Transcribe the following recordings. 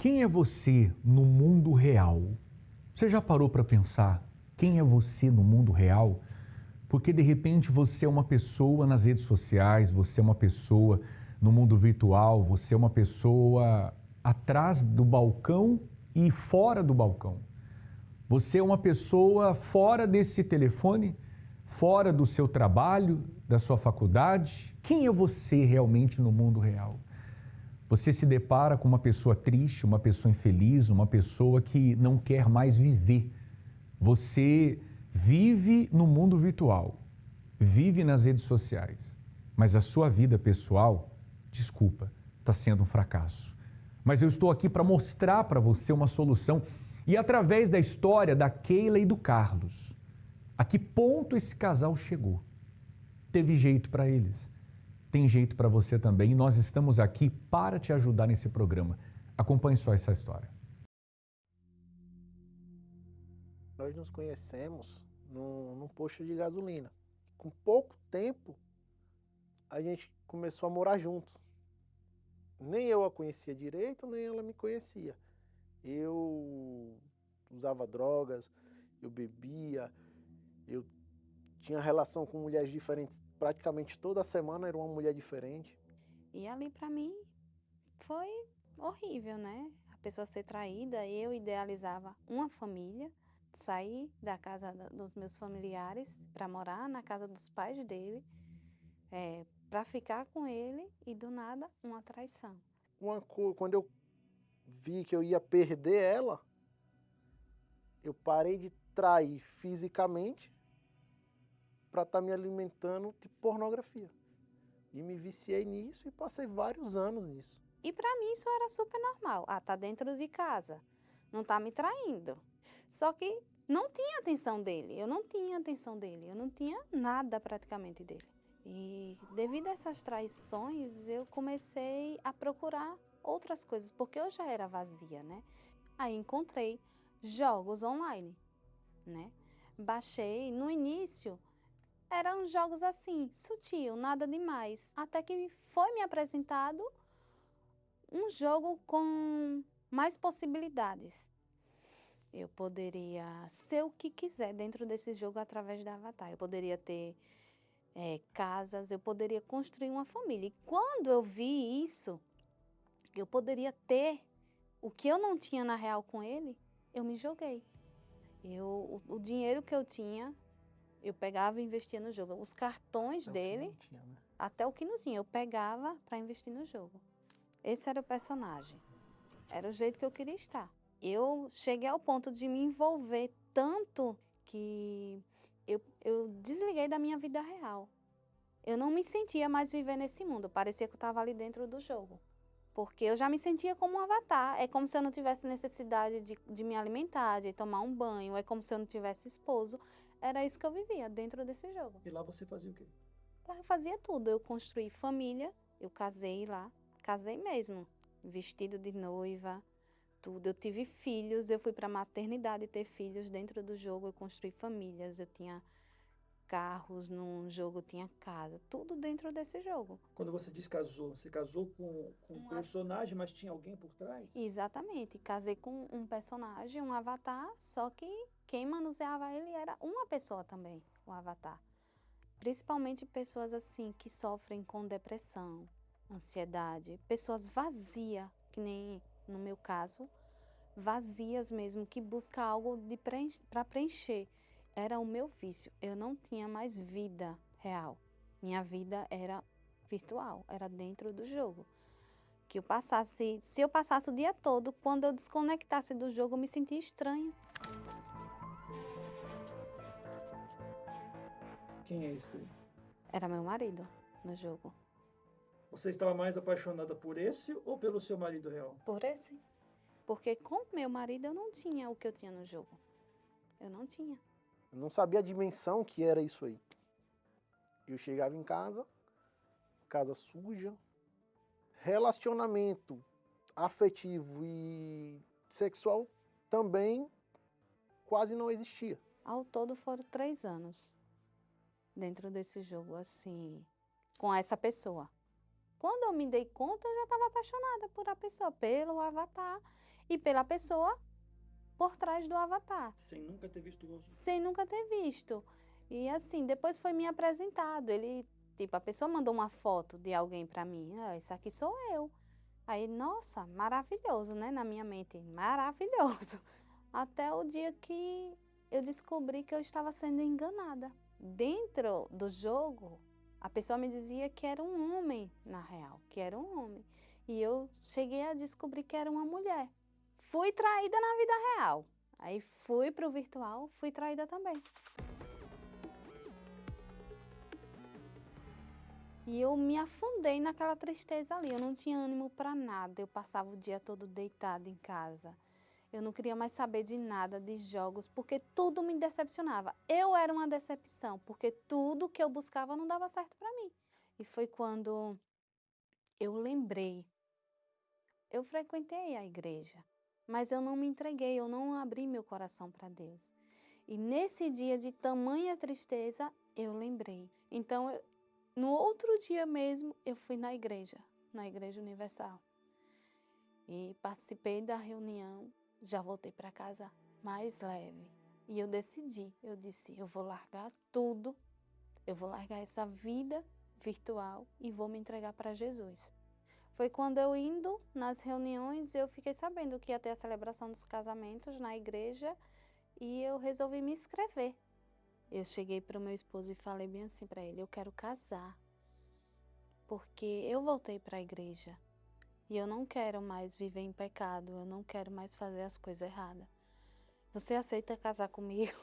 Quem é você no mundo real? Você já parou para pensar quem é você no mundo real? Porque de repente você é uma pessoa nas redes sociais, você é uma pessoa no mundo virtual, você é uma pessoa atrás do balcão e fora do balcão. Você é uma pessoa fora desse telefone, fora do seu trabalho, da sua faculdade. Quem é você realmente no mundo real? Você se depara com uma pessoa triste, uma pessoa infeliz, uma pessoa que não quer mais viver. Você vive no mundo virtual, vive nas redes sociais, mas a sua vida pessoal, desculpa, está sendo um fracasso. Mas eu estou aqui para mostrar para você uma solução e através da história da Keila e do Carlos, a que ponto esse casal chegou. Teve jeito para eles. Tem jeito para você também e nós estamos aqui para te ajudar nesse programa. Acompanhe só essa história. Nós nos conhecemos num posto de gasolina. Com pouco tempo, a gente começou a morar junto. Nem eu a conhecia direito, nem ela me conhecia. Eu usava drogas, eu bebia, eu tinha relação com mulheres diferentes. Praticamente toda semana era uma mulher diferente. E ali para mim foi horrível, né? A pessoa ser traída, eu idealizava uma família, sair da casa dos meus familiares para morar na casa dos pais dele, para ficar com ele e do nada uma traição. Quando eu vi que eu ia perder ela, eu parei de trair fisicamente para estar me alimentando de pornografia. E me viciei nisso e passei vários anos nisso. E para mim isso era super normal. Ah, tá dentro de casa, não tá me traindo. Só que não tinha atenção dele, eu não tinha atenção dele, eu não tinha nada praticamente dele. E devido a essas traições, eu comecei a procurar outras coisas, porque eu já era vazia, né? Aí encontrei jogos online, né? Baixei, no início eram jogos assim, sutil, nada demais. Até que foi me apresentado um jogo com mais possibilidades. Eu poderia ser o que quiser dentro desse jogo através da Avatar. Eu poderia ter casas, eu poderia construir uma família. E quando eu vi isso, eu poderia ter o que eu não tinha na real com ele, eu me joguei. O dinheiro que eu tinha, eu pegava e investia no jogo. Os cartões dele, até o que não tinha, eu pegava para investir no jogo. Esse era o personagem. Era o jeito que eu queria estar. Eu cheguei ao ponto de me envolver tanto que eu desliguei da minha vida real. Eu não me sentia mais viver nesse mundo. Parecia que eu estava ali dentro do jogo. Porque eu já me sentia como um avatar. É como se eu não tivesse necessidade de me alimentar, de tomar um banho. É como se eu não tivesse esposo. Era isso que eu vivia dentro desse jogo. E lá você fazia o quê? Lá eu fazia tudo. Eu construí família. Eu casei lá. Casei mesmo. Vestido de noiva. Tudo. Eu tive filhos. Eu fui para a maternidade ter filhos dentro do jogo. Eu construí famílias. Eu tinha carros no jogo, tinha casa, tudo dentro desse jogo. Quando você diz casou, você casou com um personagem, mas tinha alguém por trás? Exatamente, casei com um personagem, um avatar, só que quem manuseava ele era uma pessoa também, o avatar. Principalmente pessoas assim que sofrem com depressão, ansiedade, pessoas vazias, que nem no meu caso, vazias mesmo, que buscam algo para preencher. Era o meu vício, eu não tinha mais vida real. Minha vida era virtual, era dentro do jogo. Se eu passasse o dia todo, quando eu desconectasse do jogo, eu me sentia estranho. Quem é esse daí? Era meu marido no jogo. Você estava mais apaixonada por esse ou pelo seu marido real? Por esse. Porque com meu marido eu não tinha o que eu tinha no jogo. Eu não tinha. Eu não sabia a dimensão que era isso aí. Eu chegava em casa suja, relacionamento afetivo e sexual também quase não existia. Ao todo foram 3 anos dentro desse jogo, assim, com essa pessoa. Quando eu me dei conta, eu já estava apaixonada por a pessoa, pelo avatar. e pela pessoa por trás do avatar, Sem nunca ter visto o rosto. sem nunca ter visto. E assim, depois foi me apresentado. Ele, tipo, a pessoa mandou uma foto de alguém para mim. Ah, isso aqui sou eu. Aí, nossa, maravilhoso, né? Na minha mente, maravilhoso. Até o dia que eu descobri que eu estava sendo enganada. Dentro do jogo, a pessoa me dizia que era um homem, na real, que era um homem. E eu cheguei a descobrir que era uma mulher. Fui traída na vida real. Aí fui pro virtual, fui traída também. E eu me afundei naquela tristeza ali. Eu não tinha ânimo para nada. Eu passava o dia todo deitada em casa. Eu não queria mais saber de nada, de jogos, porque tudo me decepcionava. Eu era uma decepção, porque tudo que eu buscava não dava certo para mim. E foi quando eu lembrei. Eu frequentei a igreja, mas eu não me entreguei, eu não abri meu coração para Deus. E nesse dia de tamanha tristeza, eu lembrei. Então, no outro dia mesmo, eu fui na Igreja Universal. E participei da reunião, já voltei para casa mais leve. E eu disse, eu vou largar tudo, eu vou largar essa vida virtual e vou me entregar para Jesus. Foi quando eu indo nas reuniões, eu fiquei sabendo que ia ter a celebração dos casamentos na igreja e eu resolvi me inscrever. Eu cheguei para o meu esposo e falei bem assim para ele, eu quero casar, porque eu voltei para a igreja e eu não quero mais viver em pecado, eu não quero mais fazer as coisas erradas. Você aceita casar comigo?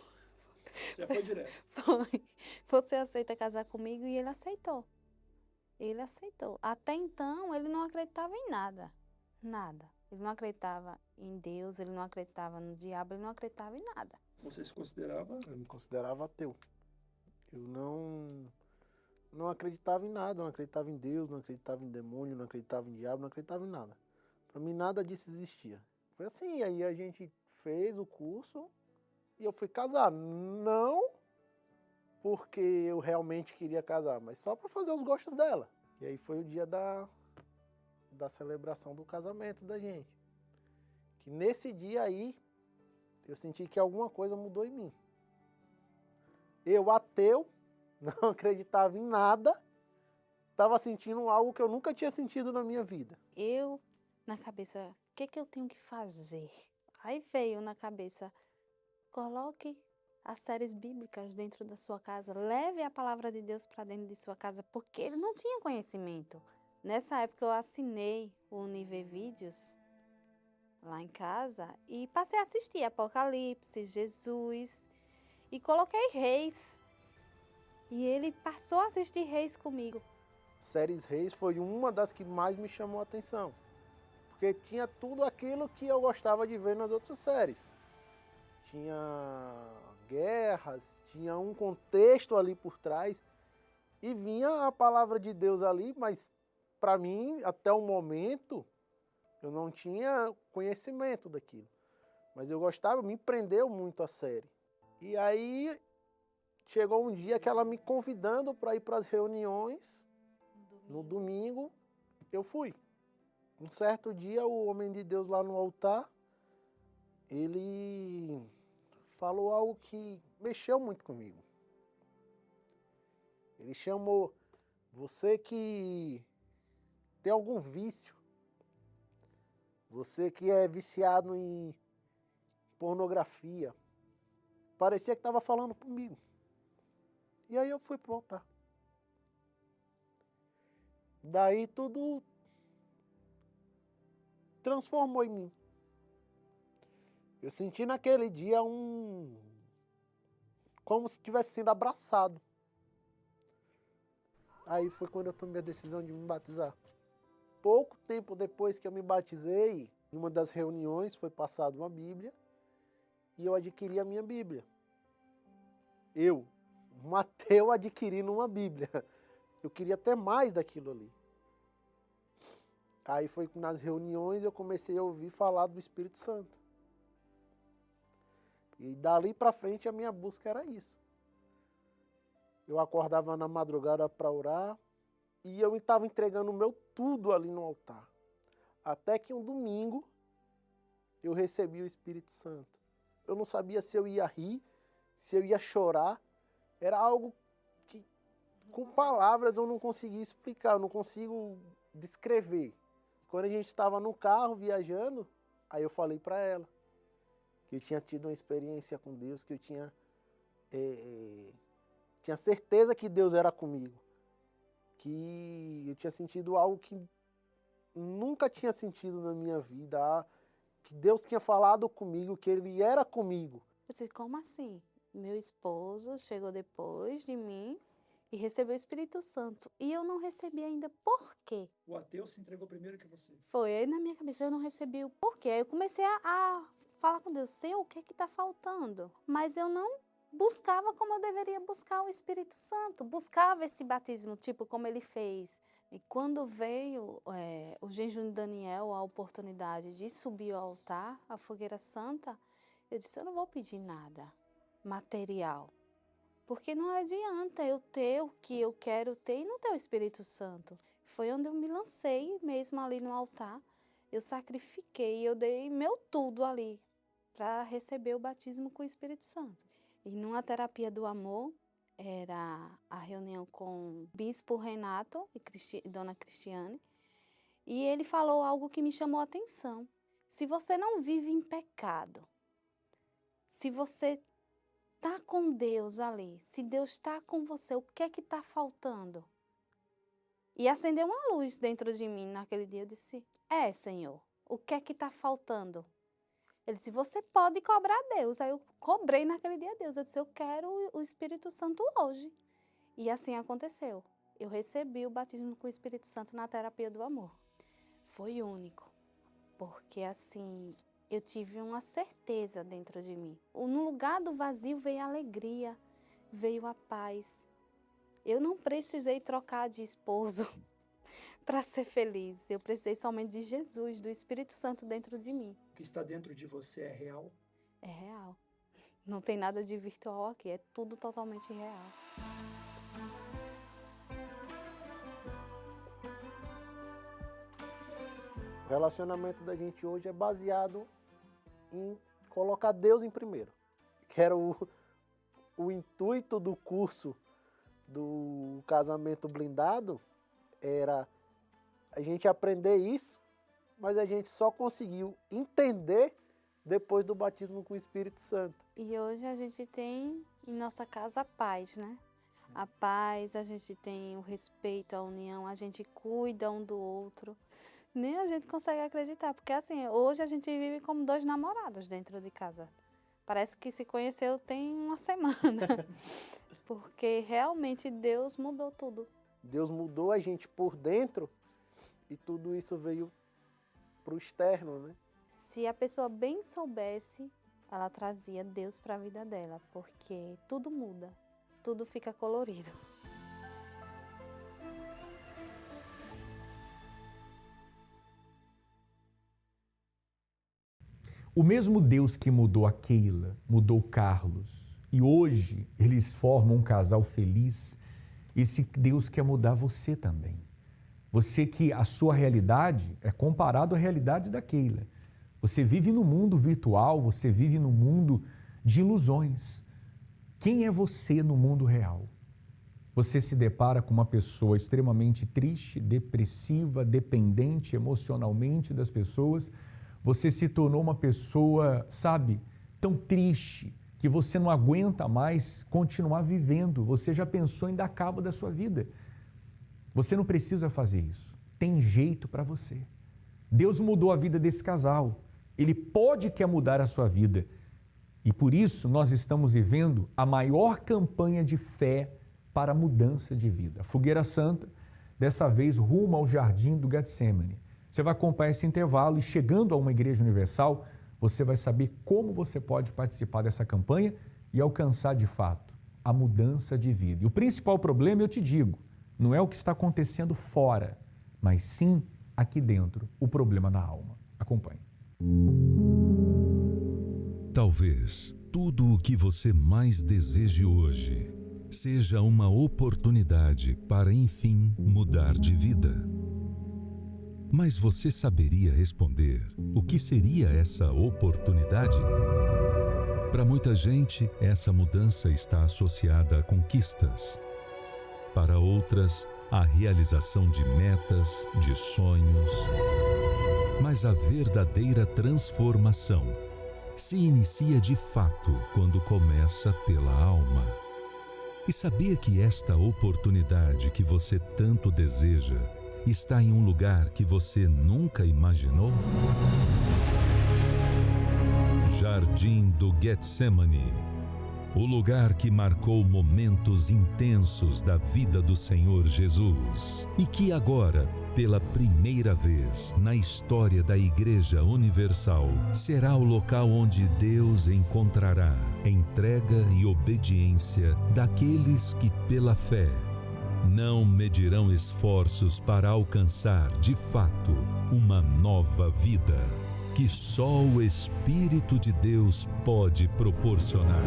Já foi direto. Foi. Você aceita casar comigo? E ele aceitou. Ele aceitou. Até então, ele não acreditava em nada. Nada. Ele não acreditava em Deus, ele não acreditava no diabo, ele não acreditava em nada. Você se considerava? Eu me considerava ateu. Eu não acreditava em nada, não acreditava em Deus, não acreditava em demônio, não acreditava em diabo, não acreditava em nada. Para mim nada disso existia. Foi assim, aí a gente fez o curso e eu fui casar. Não porque eu realmente queria casar, mas só para fazer os gostos dela. E aí foi o dia da celebração do casamento da gente. Que nesse dia aí eu senti que alguma coisa mudou em mim. Eu, ateu, não acreditava em nada, estava sentindo algo que eu nunca tinha sentido na minha vida. Eu, na cabeça, o que eu tenho que fazer? Aí veio na cabeça, coloque as séries bíblicas dentro da sua casa, leve a palavra de Deus para dentro de sua casa, porque ele não tinha conhecimento. Nessa época eu assinei o Univer Vídeos lá em casa e passei a assistir Apocalipse, Jesus e coloquei Reis. E ele passou a assistir Reis comigo. Séries Reis foi uma das que mais me chamou a atenção, porque tinha tudo aquilo que eu gostava de ver nas outras séries. Tinha guerras, tinha um contexto ali por trás e vinha a palavra de Deus ali, mas para mim, até o momento, eu não tinha conhecimento daquilo. Mas eu gostava, me prendeu muito a série. E aí chegou um dia que ela me convidando para ir para as reuniões. No domingo eu fui. Um certo dia o homem de Deus lá no altar, ele falou algo que mexeu muito comigo. Ele chamou, você que tem algum vício, você que é viciado em pornografia, parecia que estava falando comigo. E aí eu fui pro altar. Daí tudo transformou em mim. Eu senti naquele dia como se tivesse sido abraçado. Aí foi quando eu tomei a decisão de me batizar. Pouco tempo depois que eu me batizei, em uma das reuniões foi passada uma Bíblia e eu adquiri a minha Bíblia. Eu, um ateu, adquirindo uma Bíblia. Eu queria ter mais daquilo ali. Aí foi nas reuniões eu comecei a ouvir falar do Espírito Santo. E dali para frente a minha busca era isso. Eu acordava na madrugada para orar e eu estava entregando o meu tudo ali no altar. Até que um domingo eu recebi o Espírito Santo. Eu não sabia se eu ia rir, se eu ia chorar. Era algo que, com palavras, eu não conseguia explicar, eu não consigo descrever. Quando a gente estava no carro, viajando, aí eu falei para ela que eu tinha tido uma experiência com Deus, que eu tinha certeza que Deus era comigo. Que eu tinha sentido algo que nunca tinha sentido na minha vida, que Deus tinha falado comigo, que Ele era comigo. Eu disse, como assim? Meu esposo chegou depois de mim e recebeu o Espírito Santo. E eu não recebi ainda. Por quê? O ateu se entregou primeiro que você. Foi aí na minha cabeça, eu não recebi o porquê. Aí eu comecei a falar com Deus, Senhor, o que está faltando? Mas eu não buscava como eu deveria buscar o Espírito Santo. Buscava esse batismo, tipo como ele fez. E quando veio o jejum de Daniel, a oportunidade de subir ao altar, a fogueira santa, eu disse, eu não vou pedir nada material. Porque não adianta eu ter o que eu quero ter e não ter o Espírito Santo. Foi onde eu me lancei mesmo ali no altar. Eu sacrifiquei, eu dei meu tudo ali para receber o batismo com o Espírito Santo. E numa terapia do amor, era a reunião com o bispo Renato e Dona Cristiane, e ele falou algo que me chamou a atenção. Se você não vive em pecado, se você está com Deus ali, se Deus está com você, o que é que está faltando? E acendeu uma luz dentro de mim naquele dia. Eu disse, Senhor, o que é que está faltando? Ele disse, você pode cobrar a Deus. Aí eu cobrei naquele dia a Deus. Eu disse, eu quero o Espírito Santo hoje. E assim aconteceu. Eu recebi o batismo com o Espírito Santo na terapia do amor. Foi único, porque assim, eu tive uma certeza dentro de mim. No lugar do vazio veio a alegria, veio a paz. Eu não precisei trocar de esposo para ser feliz. Eu precisei somente de Jesus, do Espírito Santo dentro de mim. O que está dentro de você é real? É real. Não tem nada de virtual aqui, é tudo totalmente real. O relacionamento da gente hoje é baseado em colocar Deus em primeiro. Que era o intuito do curso do casamento blindado, era a gente aprender isso, mas a gente só conseguiu entender depois do batismo com o Espírito Santo. E hoje a gente tem em nossa casa a paz, né? A paz, a gente tem o respeito, a união, a gente cuida um do outro. Nem a gente consegue acreditar, porque assim, hoje a gente vive como dois namorados dentro de casa. Parece que se conheceu tem uma semana. Porque realmente Deus mudou tudo. Deus mudou a gente por dentro e tudo isso veio para o externo, né? Se a pessoa bem soubesse, ela trazia Deus para a vida dela, porque tudo muda, tudo fica colorido. O mesmo Deus que mudou a Keila, mudou o Carlos, e hoje eles formam um casal feliz, esse Deus quer mudar você também. Você que a sua realidade é comparado à realidade da Keila. Você vive no mundo virtual, você vive no mundo de ilusões. Quem é você no mundo real? Você se depara com uma pessoa extremamente triste, depressiva, dependente emocionalmente das pessoas. Você se tornou uma pessoa, sabe, tão triste que você não aguenta mais continuar vivendo. Você já pensou em dar cabo da sua vida. Você não precisa fazer isso. Tem jeito para você. Deus mudou a vida desse casal. Ele quer mudar a sua vida. E por isso nós estamos vivendo a maior campanha de fé para a mudança de vida. A Fogueira Santa, dessa vez rumo ao Jardim do Getsemane. Você vai acompanhar esse intervalo e chegando a uma igreja universal, você vai saber como você pode participar dessa campanha e alcançar de fato a mudança de vida. E o principal problema, eu te digo, não é o que está acontecendo fora, mas sim aqui dentro, o problema na alma. Acompanhe. Talvez tudo o que você mais deseje hoje seja uma oportunidade para, enfim, mudar de vida. Mas você saberia responder o que seria essa oportunidade? Para muita gente, essa mudança está associada a conquistas. Para outras, a realização de metas, de sonhos. Mas a verdadeira transformação se inicia de fato quando começa pela alma. E sabia que esta oportunidade que você tanto deseja está em um lugar que você nunca imaginou? Jardim do Getsemane, o lugar que marcou momentos intensos da vida do Senhor Jesus e que agora, pela primeira vez na história da Igreja Universal, será o local onde Deus encontrará entrega e obediência daqueles que, pela fé, não medirão esforços para alcançar, de fato, uma nova vida que só o Espírito de Deus pode proporcionar.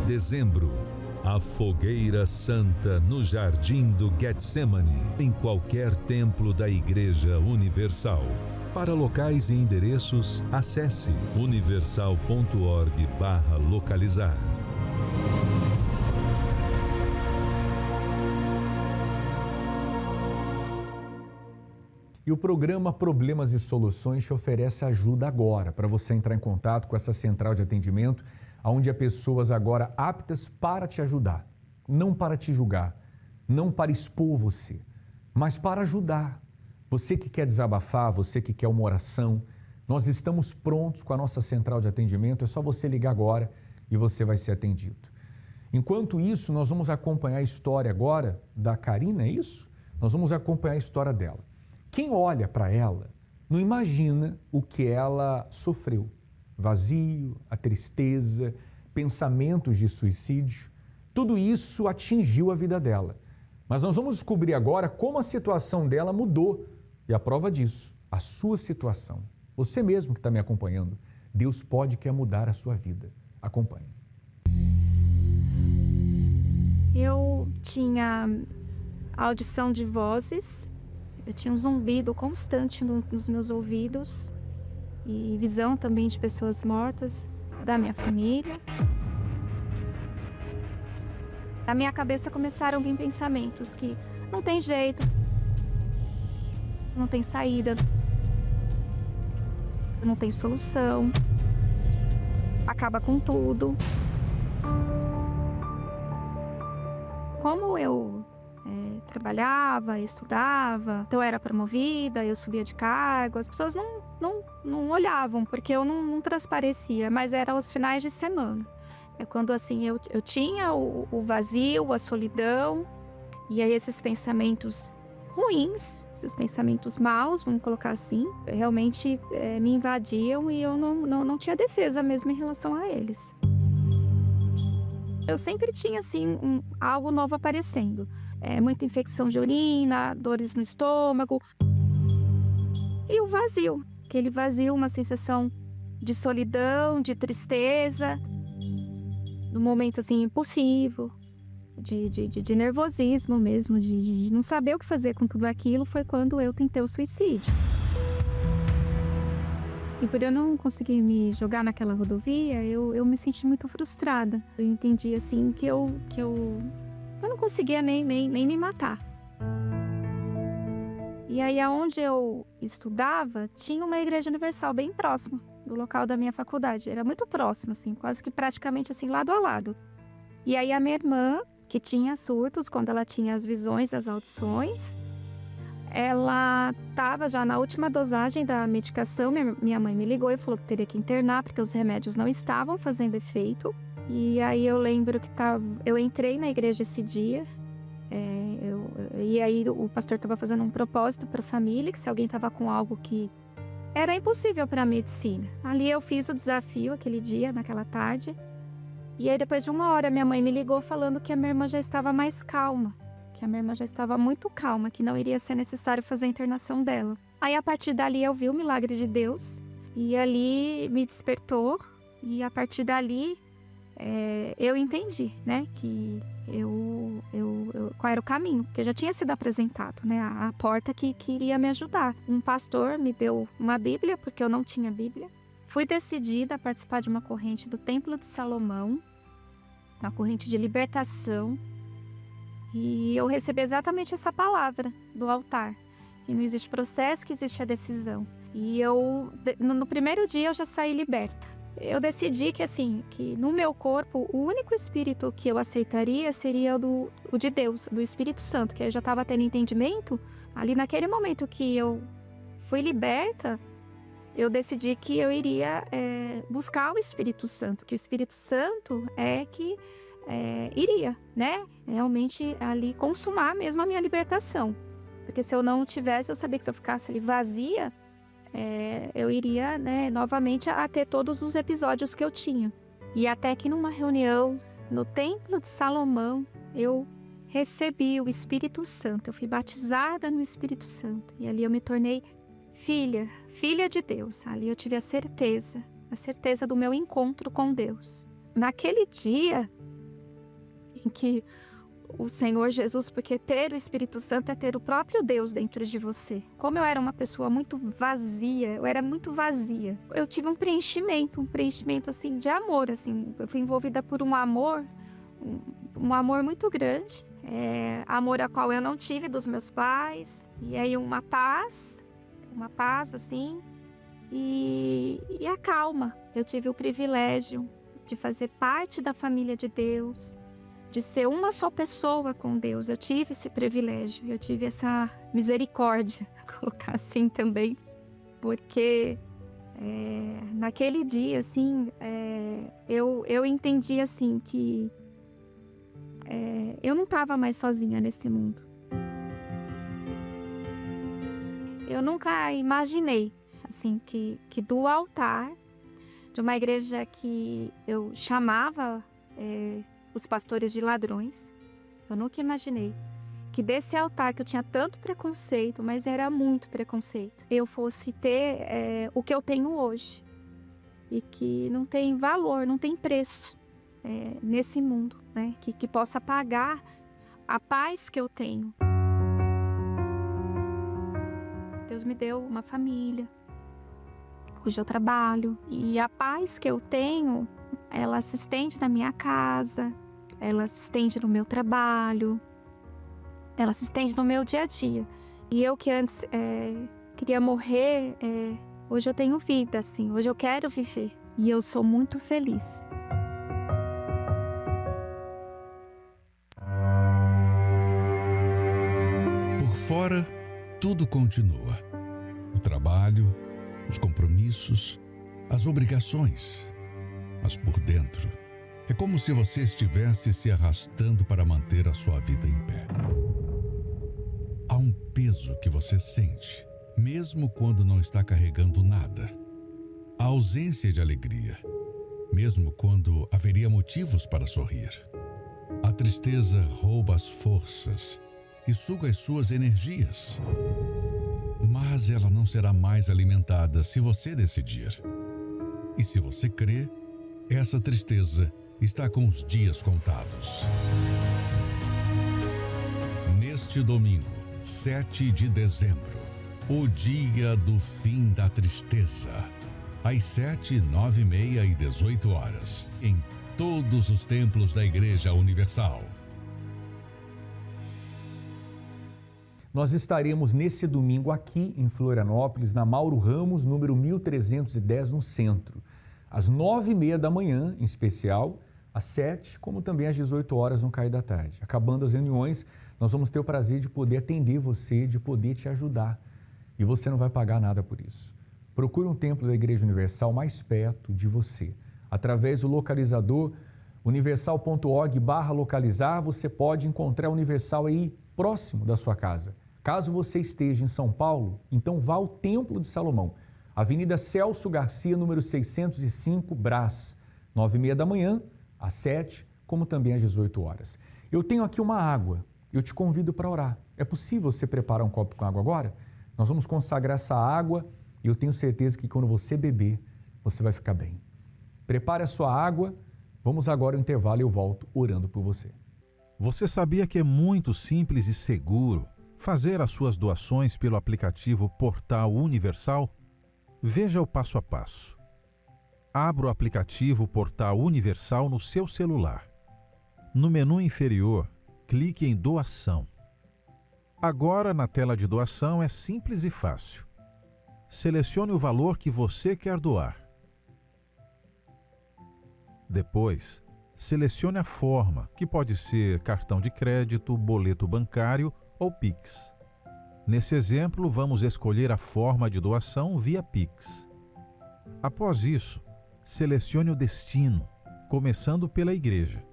Dezembro, a Fogueira Santa no Jardim do Getsemane, em qualquer templo da Igreja Universal. Para locais e endereços, acesse universal.org/localizar. E o programa Problemas e Soluções te oferece ajuda agora para você entrar em contato com essa central de atendimento, onde há pessoas agora aptas para te ajudar, não para te julgar, não para expor você, mas para ajudar. Você que quer desabafar, você que quer uma oração, nós estamos prontos com a nossa central de atendimento, é só você ligar agora e você vai ser atendido. Enquanto isso, nós vamos acompanhar a história agora da Karina, é isso? Nós vamos acompanhar a história dela. Quem olha para ela não imagina o que ela sofreu. Vazio, a tristeza, pensamentos de suicídio, tudo isso atingiu a vida dela. Mas nós vamos descobrir agora como a situação dela mudou. E a prova disso, a sua situação. Você mesmo que está me acompanhando, Deus pode quer mudar a sua vida. Acompanhe. Eu tinha audição de vozes, eu tinha um zumbido constante nos meus ouvidos e visão também de pessoas mortas da minha família. Na minha cabeça começaram a vir pensamentos que não tem jeito, não tem saída, não tem solução, acaba com tudo. Como eu trabalhava, estudava, então eu era promovida, eu subia de cargo, as pessoas não olhavam, porque eu não transparecia, mas era aos finais de semana. É quando assim eu tinha o vazio, a solidão, e aí esses pensamentos ruins, esses pensamentos maus, vamos colocar assim, realmente me invadiam e eu não tinha defesa mesmo em relação a eles. Eu sempre tinha assim algo novo aparecendo. Muita infecção de urina, dores no estômago. E o vazio, aquele vazio, uma sensação de solidão, de tristeza, num momento assim impulsivo, de nervosismo mesmo, de não saber o que fazer com tudo aquilo, foi quando eu tentei o suicídio. E por eu não conseguir me jogar naquela rodovia, eu me senti muito frustrada. Eu entendi assim que eu não conseguia nem me matar. E aí, aonde eu estudava, tinha uma igreja universal bem próxima do local da minha faculdade. Era muito próximo, assim, quase que praticamente assim, lado a lado. E aí, a minha irmã, que tinha surtos, quando ela tinha as visões, as audições, ela estava já na última dosagem da medicação. Minha mãe me ligou e falou que teria que internar, porque os remédios não estavam fazendo efeito. E aí eu lembro que eu entrei na igreja esse dia, e aí o pastor estava fazendo um propósito para a família, que se alguém estava com algo que era impossível para a medicina. Ali eu fiz o desafio aquele dia, naquela tarde, e aí depois de 1 hora minha mãe me ligou falando que a minha irmã já estava mais calma, que a minha irmã já estava muito calma, que não iria ser necessário fazer a internação dela. Aí a partir dali eu vi o milagre de Deus, e ali me despertou, e a partir dali eu entendi, né, que qual era o caminho, porque já tinha sido apresentado, né, a porta que iria me ajudar. Um pastor me deu uma Bíblia, porque eu não tinha Bíblia. Fui decidida a participar de uma corrente do Templo de Salomão, uma corrente de libertação, e eu recebi exatamente essa palavra do altar, que não existe processo, que existe a decisão. E no primeiro dia eu já saí liberta. Eu decidi que, assim, que no meu corpo, o único espírito que eu aceitaria seria o de Deus, do Espírito Santo, que eu já estava tendo entendimento. Ali naquele momento que eu fui liberta, eu decidi que eu iria buscar o Espírito Santo, que o Espírito Santo é que iria, né, realmente ali consumar mesmo a minha libertação. Porque se eu não tivesse, eu sabia que se eu ficasse ali vazia, eu iria, né, novamente a ter todos os episódios que eu tinha. E até que numa reunião no Templo de Salomão, eu recebi o Espírito Santo. Eu fui batizada no Espírito Santo. E ali eu me tornei filha de Deus. Ali eu tive a certeza do meu encontro com Deus. Naquele dia em que o Senhor Jesus, porque ter o Espírito Santo é ter o próprio Deus dentro de você. Como eu era uma pessoa muito vazia, eu tive um preenchimento assim de amor, assim. Eu fui envolvida por um amor muito grande, amor a qual eu não tive dos meus pais, e aí uma paz assim, e a calma. Eu tive o privilégio de fazer parte da família de Deus, de ser uma só pessoa com Deus. Eu tive esse privilégio, eu tive essa misericórdia, colocar assim também, porque naquele dia, assim, eu entendi, assim, que eu não estava mais sozinha nesse mundo. Eu nunca imaginei, assim, que do altar de uma igreja que eu chamava os pastores de ladrões, eu nunca imaginei que desse altar que eu tinha tanto preconceito, mas era muito preconceito, eu fosse ter o que eu tenho hoje, e que não tem valor, não tem preço nesse mundo, né? Que possa pagar a paz que eu tenho. Deus me deu uma família, hoje eu trabalho, e a paz que eu tenho, ela se estende na minha casa, ela se estende no meu trabalho, ela se estende no meu dia a dia. E eu que antes queria morrer, hoje eu tenho vida, assim, hoje eu quero viver. E eu sou muito feliz. Por fora, tudo continua. O trabalho, os compromissos, as obrigações. Mas por dentro, é como se você estivesse se arrastando para manter a sua vida em pé. Há um peso que você sente, mesmo quando não está carregando nada. A ausência de alegria, mesmo quando haveria motivos para sorrir. A tristeza rouba as forças e suga as suas energias. Mas ela não será mais alimentada se você decidir. E se você crê, essa tristeza está com os dias contados. Neste domingo, 7 de dezembro, o dia do fim da tristeza. Às 7, 9h30 e 18 horas, em todos os templos da Igreja Universal. Nós estaremos nesse domingo aqui em Florianópolis, na Mauro Ramos, número 1310, no centro. Às 9h30 da manhã, em especial, às 7, como também às 18 horas no cair da tarde. Acabando as reuniões, nós vamos ter o prazer de poder atender você, de poder te ajudar. E você não vai pagar nada por isso. Procure um templo da Igreja Universal mais perto de você. Através do localizador universal.org/localizar, você pode encontrar a Universal aí próximo da sua casa. Caso você esteja em São Paulo, então vá ao Templo de Salomão, Avenida Celso Garcia, número 605, Brás, 9h30 da manhã, às 7, como também às 18 horas. Eu tenho aqui uma água, eu te convido para orar. É possível você preparar um copo com água agora? Nós vamos consagrar essa água e eu tenho certeza que quando você beber, você vai ficar bem. Prepare a sua água, Vamos agora ao intervalo e eu volto orando por você. Você sabia que é muito simples e seguro fazer as suas doações pelo aplicativo Portal Universal? Veja o passo a passo. Abra o aplicativo Portal Universal no seu celular. No menu inferior, clique em Doação. Agora, na tela de doação, é simples e fácil. Selecione o valor que você quer doar. Depois, selecione a forma, que pode ser cartão de crédito, boleto bancário ou Pix. Nesse exemplo, vamos escolher a forma de doação via Pix. Após isso, selecione o destino, começando pela igreja.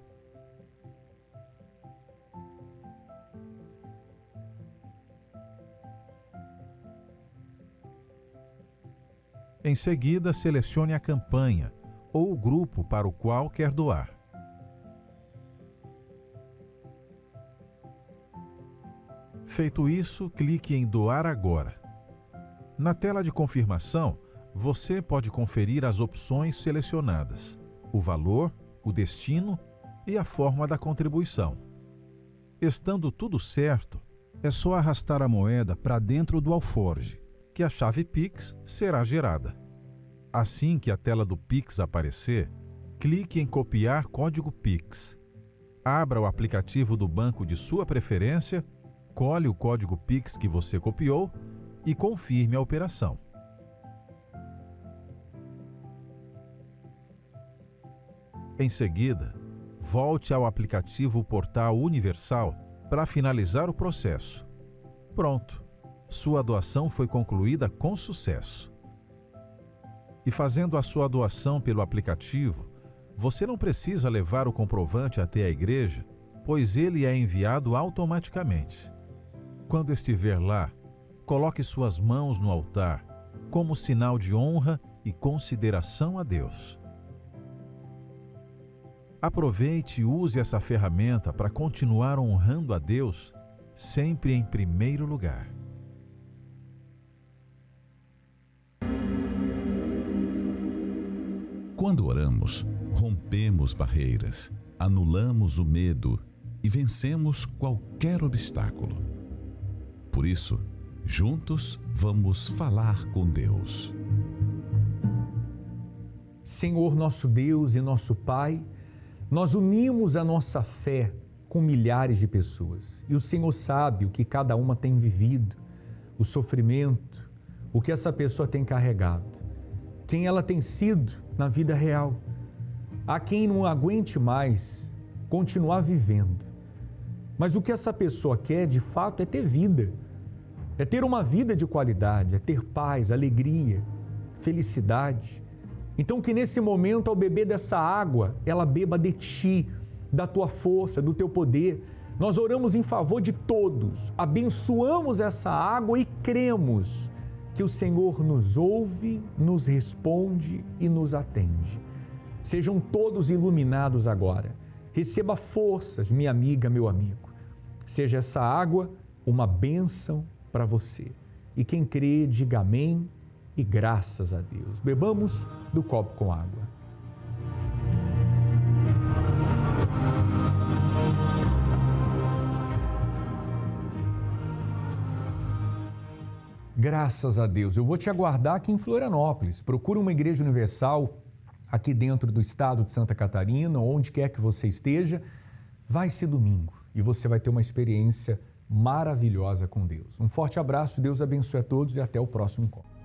Em seguida, selecione a campanha ou o grupo para o qual quer doar. Feito isso, clique em Doar Agora. Na tela de confirmação, você pode conferir as opções selecionadas, o valor, o destino e a forma da contribuição. Estando tudo certo, é só arrastar a moeda para dentro do alforje, que a chave Pix será gerada. Assim que a tela do Pix aparecer, clique em Copiar código Pix. Abra o aplicativo do banco de sua preferência, colhe o código Pix que você copiou e confirme a operação. Em seguida, volte ao aplicativo Portal Universal para finalizar o processo. Pronto! Sua doação foi concluída com sucesso. E fazendo a sua doação pelo aplicativo, você não precisa levar o comprovante até a igreja, pois ele é enviado automaticamente. Quando estiver lá, coloque suas mãos no altar, como sinal de honra e consideração a Deus. Aproveite e use essa ferramenta para continuar honrando a Deus, sempre em primeiro lugar. Quando oramos, rompemos barreiras, anulamos o medo e vencemos qualquer obstáculo. Por isso, juntos vamos falar com Deus. Senhor nosso Deus e nosso Pai, nós unimos a nossa fé com milhares de pessoas. E o Senhor sabe o que cada uma tem vivido, o sofrimento, o que essa pessoa tem carregado, quem ela tem sido na vida real. Há quem não aguente mais continuar vivendo. Mas o que essa pessoa quer, de fato, é ter vida. É ter uma vida de qualidade, é ter paz, alegria, felicidade. Então que nesse momento, ao beber dessa água, ela beba de ti, da tua força, do teu poder. Nós oramos em favor de todos, abençoamos essa água e cremos que o Senhor nos ouve, nos responde e nos atende. Sejam todos iluminados agora. Receba forças, minha amiga, meu amigo. Seja essa água uma bênção para você. E quem crê, diga amém e graças a Deus. Bebamos do copo com água. Graças a Deus. Eu vou te aguardar aqui em Florianópolis. Procura uma igreja universal aqui dentro do estado de Santa Catarina, onde quer que você esteja. Vai ser domingo e você vai ter uma experiência maravilhosa com Deus. Um forte abraço, Deus abençoe a todos e até o próximo encontro.